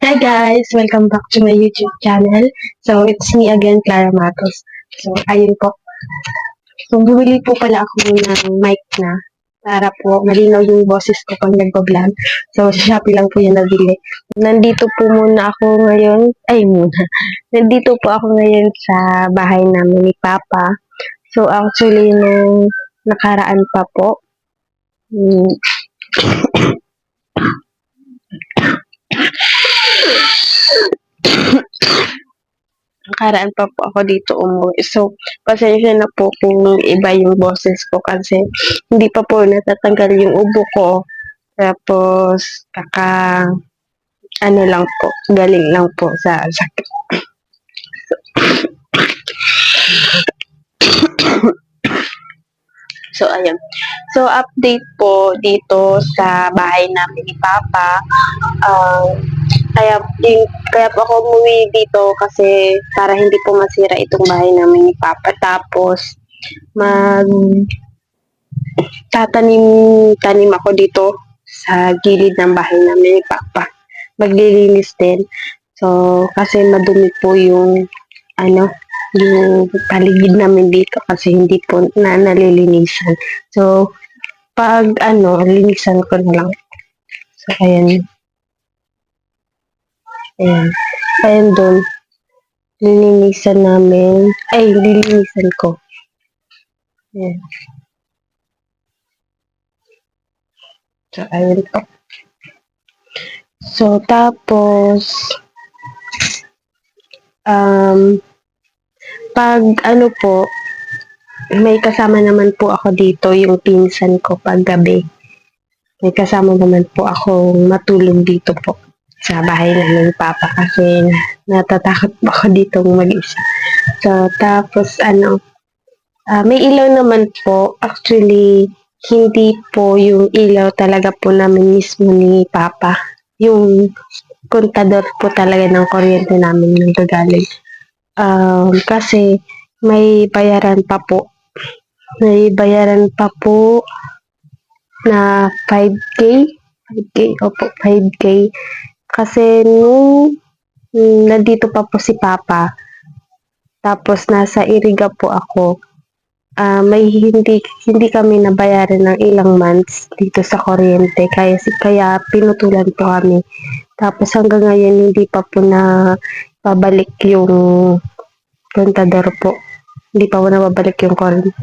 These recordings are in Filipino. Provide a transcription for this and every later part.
Hi guys! Welcome back to my YouTube channel. So, it's me again, Clara Matos. So, ayun po. So, bumili po pala ako ng mic na para po malinaw yung boses ko pag nagpa-vlog. So, sa Shopee lang po yan nabili. Nandito po muna ako ngayon. Nandito po ako ngayon sa bahay namin ni Papa. So, actually, nung nakaraan pa po, mm, nakaraan pa po ako dito umuwi. So, pasensya na po kung iba yung boses ko kasi hindi pa po natatanggal yung ubo ko. Tapos, ano lang po, galing lang po sa sakit. So, ayun. So, update po dito sa bahay namin ni Papa. Um, kaya po ako umuwi dito kasi para hindi po masira itong bahay namin ni Papa. Tapos, mag tanim ako dito sa gilid ng bahay namin ni Papa. Maglilinis din. So, kasi madumi po yung paligid namin dito kasi hindi po nalilinisan. So, pag linisan ko na lang. So, ayan. Ayan. Ayan doon. Lilinisan ko. Ayan. So, ayan po. So, tapos, pag po, may kasama naman po ako dito, yung pinsan ko pag gabi. May kasama naman po akong matulog dito po sa bahay namin ni Papa kasi natatakot po ako dito mag-isa. So, tapos may ilaw naman po. Actually, hindi po yung ilaw talaga po namin mismo ni Papa. Yung kontador po talaga ng kuryente namin yung gagaling. Kasi may bayaran pa po. May bayaran pa po na 5K. 5K, opo, 5K. Kasi nandito pa po si Papa, tapos nasa Iriga po ako, may hindi kami nabayaran ng ilang months dito sa kuryente, kaya pinutulan po kami. Tapos hanggang ngayon hindi pa po na babalik yung kontador po. Hindi pa po nababalik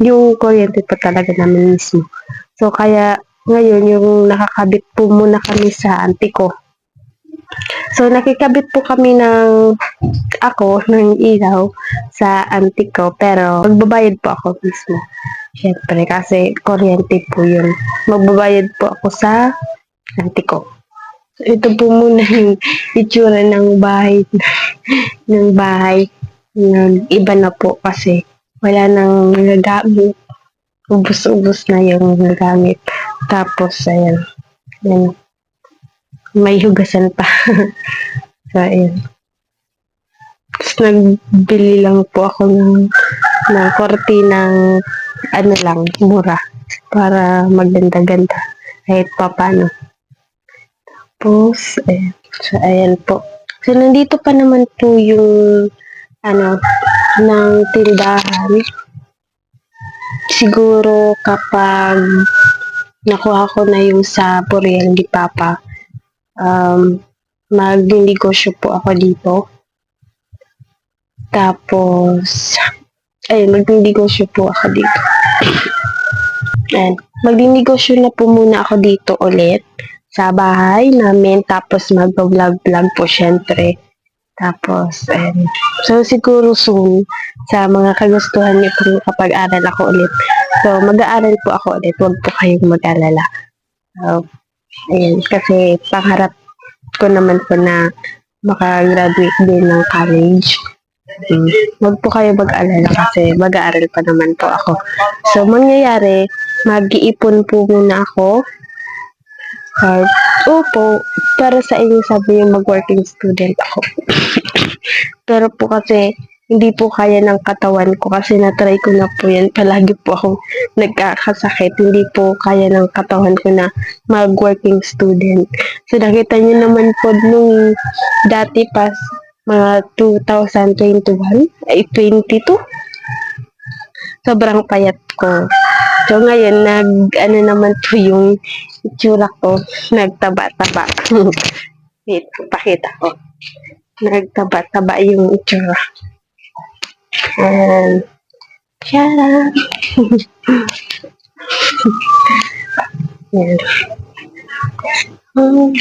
yung kuryente po talaga namin mismo. So kaya ngayon yung nakakabit po muna kami sa auntie ko. So nakikabit po kami ng ilaw sa auntie ko, pero magbabayad po ako mismo. Siyempre, kasi kuryente po yun. Magbabayad po ako sa auntie ko. So, ito po muna yung itsura ng bahay. ng bahay. Iba na po kasi wala nang nagagamit. Ubus-ubus na yung nagamit. Tapos, ayan. Ayan. May hugasan pa. So, ayan. Tapos, nagbili lang po ako ng kortinang mura. Para maganda-ganda. Kahit pa paano. Tapos, ayan. So, ayan po. So, nandito pa naman po yung ng tindahan. Siguro kapag nakuha ko na yung sa Boreal ni Papa, magninegosyo po ako dito. Tapos, magninegosyo po ako dito. Ayan. Magninegosyo na po muna ako dito ulit sa bahay namin. Tapos, mag-vlog-vlog po syempre. Tapos, so siguro soon, sa mga kagustuhan niyo kung kapag-aral ako ulit. So, mag-aaral po ako ulit. Huwag po kayong mag-alala. So, ayan, kasi pangarap ko naman po na makagraduate din ng college. Huwag po kayo mag-alala kasi mag-aaral pa naman po ako. So, mangyayari, mag-iipon po muna ako. Opo, para sa inyo sabi yung mag-working student ako. Pero po kasi, hindi po kaya ng katawan ko kasi na-try ko na po yan. Palagi po akong nagkakasakit. Hindi po kaya ng katawan ko na mag-working student. So nakita niyo naman po nung dati pa mga 2021 ay 22 sobrang payat ko. So ngayon ano naman po yung itsura ko, nagtaba-taba. Wait, pakita ko. Nagtaba-taba yung itsura. Ayan. Tara! Yan. Um,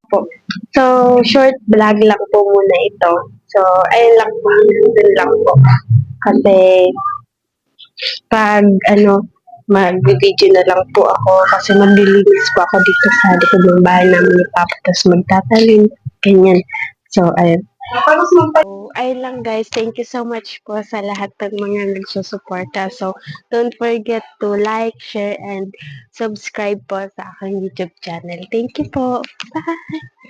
po. So, short vlog lang po muna ito. So, ayun lang po. Dun lang po. Kasi, pag mag-video na lang po ako kasi maglilinis po ako dito sa likod ng bahay namin ni Papa tapos magtatalim, ganyan. So, ayun. So, ayun lang guys. Thank you so much po sa lahat ng mga nagsusuporta. So, don't forget to like, share, and subscribe po sa aking YouTube channel. Thank you po. Bye!